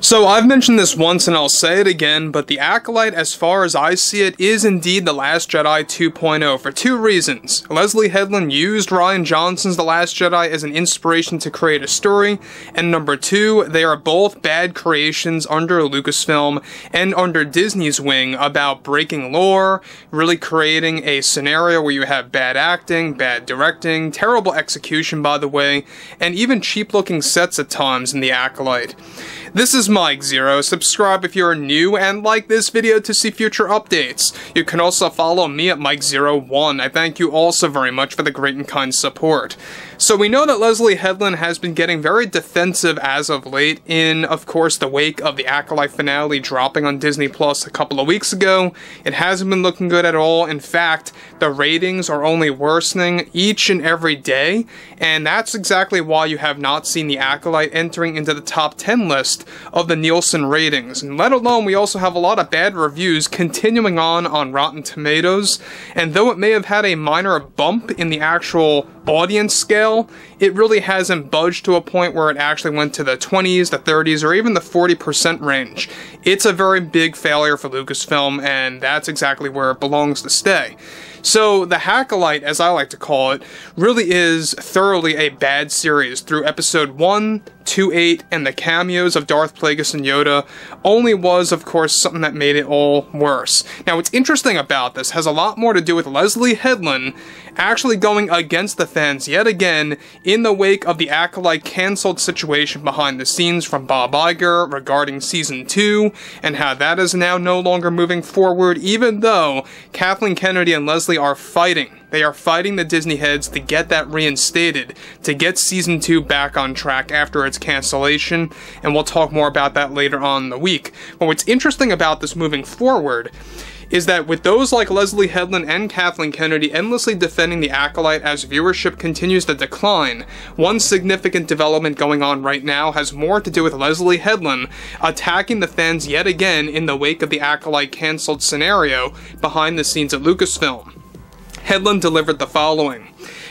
So I've mentioned this once and I'll say it again, but the Acolyte, as far as I see it, is indeed The Last Jedi 2.0 for two reasons. Leslye Headland used Rian Johnson's The Last Jedi as an inspiration to create a story, and number two, they are both bad creations under Lucasfilm and under Disney's wing about breaking lore, really creating a scenario where you have bad acting, bad directing, terrible execution by the way, and even cheap-looking sets at times in the Acolyte. This is Mike Zero. Subscribe if you're new and like this video to see future updates. You can also follow me at Mike01. I thank you all so very much for the great and kind support. So we know that Leslye Headland has been getting very defensive as of late in, of course, the wake of the Acolyte finale dropping on Disney Plus a couple of weeks ago. It hasn't been looking good at all. In fact, the ratings are only worsening each and every day, and that's exactly why you have not seen the Acolyte entering into the top 10 list of the Nielsen ratings. And let alone, we also have a lot of bad reviews continuing on Rotten Tomatoes, and though it may have had a minor bump in the actual audience scale, it really hasn't budged to a point where it actually went to the 20s, the 30s, or even the 40% range. It's a very big failure for Lucasfilm, and that's exactly where it belongs to stay. So, the Acolyte, as I like to call it, really is thoroughly a bad series. Through episode 1, 2, 8, and the cameos of Darth Plagueis and Yoda only was, of course, something that made it all worse. Now, what's interesting about this has a lot more to do with Leslye Headland actually going against the fans yet again in the wake of the Acolyte cancelled situation behind the scenes from Bob Iger regarding Season 2, and how that is now no longer moving forward, even though Kathleen Kennedy and Leslye are fighting. They are fighting the Disney heads to get that reinstated, to get Season 2 back on track after its cancellation, and we'll talk more about that later on in the week. But what's interesting about this moving forward is that with those like Leslye Headland and Kathleen Kennedy endlessly defending the Acolyte as viewership continues to decline, one significant development going on right now has more to do with Leslye Headland attacking the fans yet again in the wake of the Acolyte cancelled scenario behind the scenes at Lucasfilm. Headland delivered the following.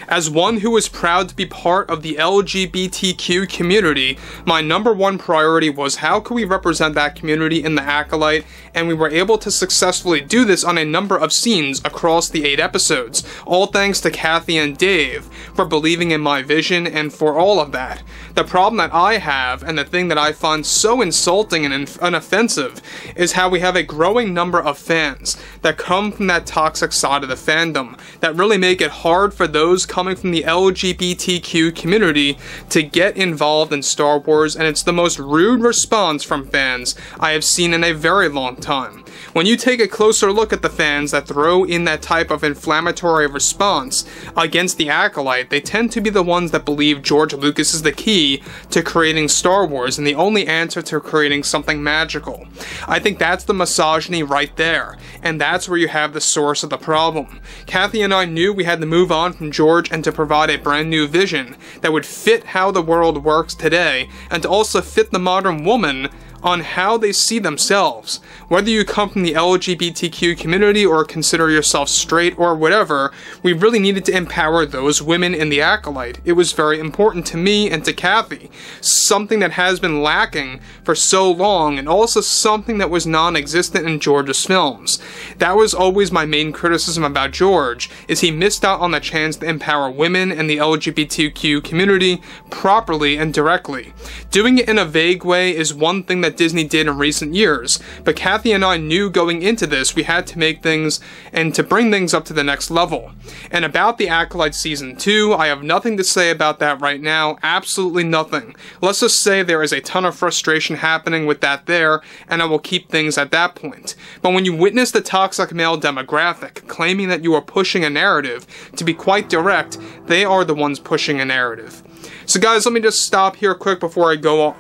As one who is proud to be part of the LGBTQ community, my #1 priority was how could we represent that community in the Acolyte, and we were able to successfully do this on a number of scenes across the 8 episodes, all thanks to Kathy and Dave for believing in my vision and for all of that. The problem that I have, and the thing that I find so insulting and offensive, is how we have a growing number of fans that come from that toxic side of the fandom, that really make it hard for those coming from the LGBTQ community to get involved in Star Wars, and it's the most rude response from fans I have seen in a very long time. When you take a closer look at the fans that throw in that type of inflammatory response against the Acolyte, they tend to be the ones that believe George Lucas is the key to creating Star Wars and the only answer to creating something magical. I think that's the misogyny right there, and that's where you have the source of the problem. Kathy and I knew we had to move on from George and to provide a brand new vision that would fit how the world works today, and to also fit the modern woman on how they see themselves. Whether you come from the LGBTQ community or consider yourself straight or whatever, we really needed to empower those women in the Acolyte. It was very important to me and to Kathy, something that has been lacking for so long, and also something that was non-existent in George's films. That was always my main criticism about George, is he missed out on the chance to empower women and the LGBTQ community properly and directly. Doing it in a vague way is one thing that Disney did in recent years, but Kathy and I knew going into this we had to make things and to bring things up to the next level. And about the Acolyte Season 2, I have nothing to say about that right now, absolutely nothing. Let's just say there is a ton of frustration happening with that there, and I will keep things at that point. But when you witness the toxic male demographic claiming that you are pushing a narrative, to be quite direct, they are the ones pushing a narrative. So guys, let me just stop here quick before I go,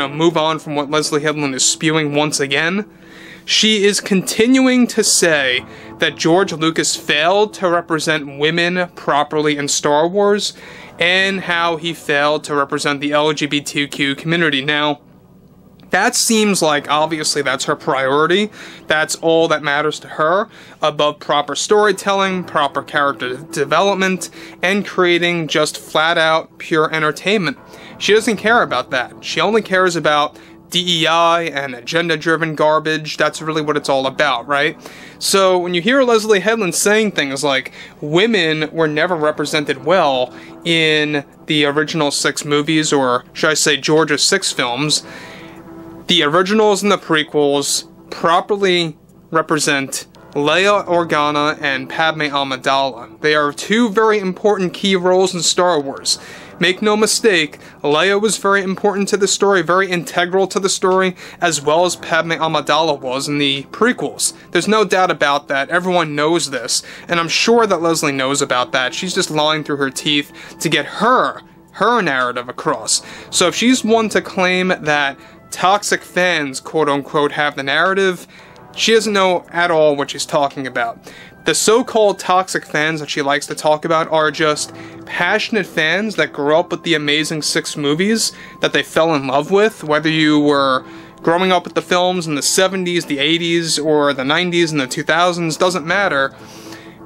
move on from what Leslye Headland is spewing once again. She is continuing to say that George Lucas failed to represent women properly in Star Wars, and how he failed to represent the LGBTQ community. Now, that seems like, obviously, that's her priority. That's all that matters to her, above proper storytelling, proper character development, and creating just flat-out pure entertainment. She doesn't care about that. She only cares about DEI and agenda-driven garbage. That's really what it's all about, right? So when you hear Leslye Headland saying things like women were never represented well in the original 6 movies, or should I say George's 6 films, the originals and the prequels properly represent Leia Organa and Padme Amidala. They are 2 very important key roles in Star Wars. Make no mistake, Leia was very important to the story, very integral to the story, as well as Padme Amidala was in the prequels. There's no doubt about that. Everyone knows this, and I'm sure that Leslye knows about that. She's just lying through her teeth to get her narrative across. So if she's one to claim that toxic fans, quote-unquote, have the narrative, she doesn't know at all what she's talking about. The so-called toxic fans that she likes to talk about are just passionate fans that grew up with the amazing 6 movies that they fell in love with, whether you were growing up with the films in the 70s, the 80s, or the 90s and the 2000s, doesn't matter.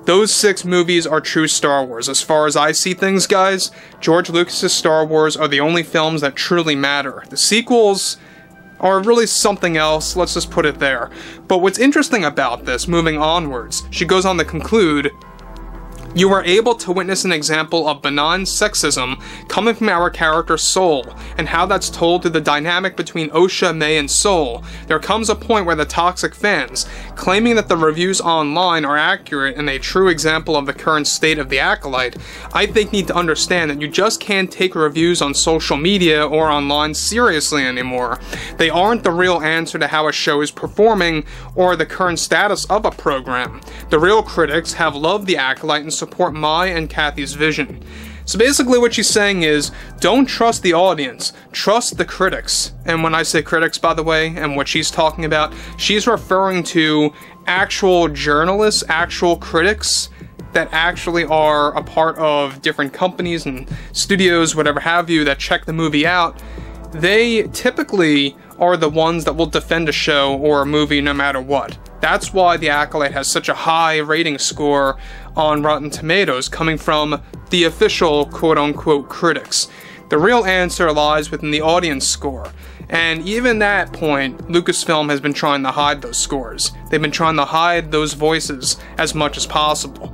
Those 6 movies are true Star Wars. As far as I see things, guys, George Lucas's Star Wars are the only films that truly matter. The sequels are really something else, let's just put it there. But what's interesting about this, moving onwards, she goes on to conclude, you are able to witness an example of benign sexism coming from our character Soul, and how that's told through the dynamic between Osha, Mae, and Soul. There comes a point where the toxic fans, claiming that the reviews online are accurate and a true example of the current state of the Acolyte, I think need to understand that you just can't take reviews on social media or online seriously anymore. They aren't the real answer to how a show is performing or the current status of a program. The real critics have loved the Acolyte and support Mae and Kathy's vision. So basically what she's saying is, don't trust the audience, trust the critics. And when I say critics, by the way, and what she's talking about, she's referring to actual journalists, actual critics that actually are a part of different companies and studios, whatever have you, that check the movie out. They typically are the ones that will defend a show or a movie no matter what. That's why The Acolyte has such a high rating score on Rotten Tomatoes, coming from the official quote-unquote critics. The real answer lies within the audience score, and even that point, Lucasfilm has been trying to hide those scores. They've been trying to hide those voices as much as possible.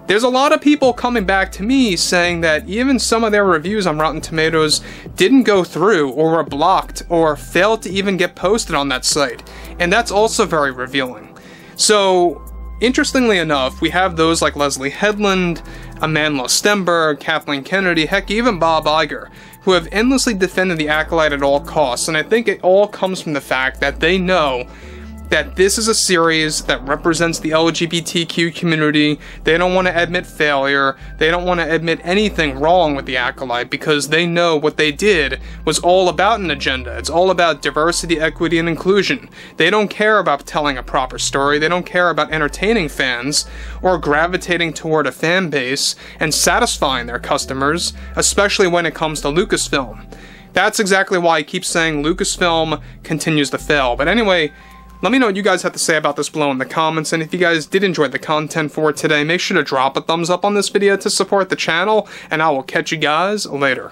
There's a lot of people coming back to me saying that even some of their reviews on Rotten Tomatoes didn't go through, or were blocked, or failed to even get posted on that site, and that's also very revealing. So, interestingly enough, we have those like Leslye Headland, Amandla Stenberg, Kathleen Kennedy, heck, even Bob Iger, who have endlessly defended the Acolyte at all costs, and I think it all comes from the fact that they know that this is a series that represents the LGBTQ community. They don't want to admit failure. They don't want to admit anything wrong with the Acolyte, because they know what they did was all about an agenda. It's all about diversity, equity, and inclusion. They don't care about telling a proper story. They don't care about entertaining fans or gravitating toward a fan base and satisfying their customers, especially when it comes to Lucasfilm. That's exactly why I keep saying Lucasfilm continues to fail. But anyway, let me know what you guys have to say about this below in the comments, and if you guys did enjoy the content for today, make sure to drop a thumbs up on this video to support the channel, and I will catch you guys later.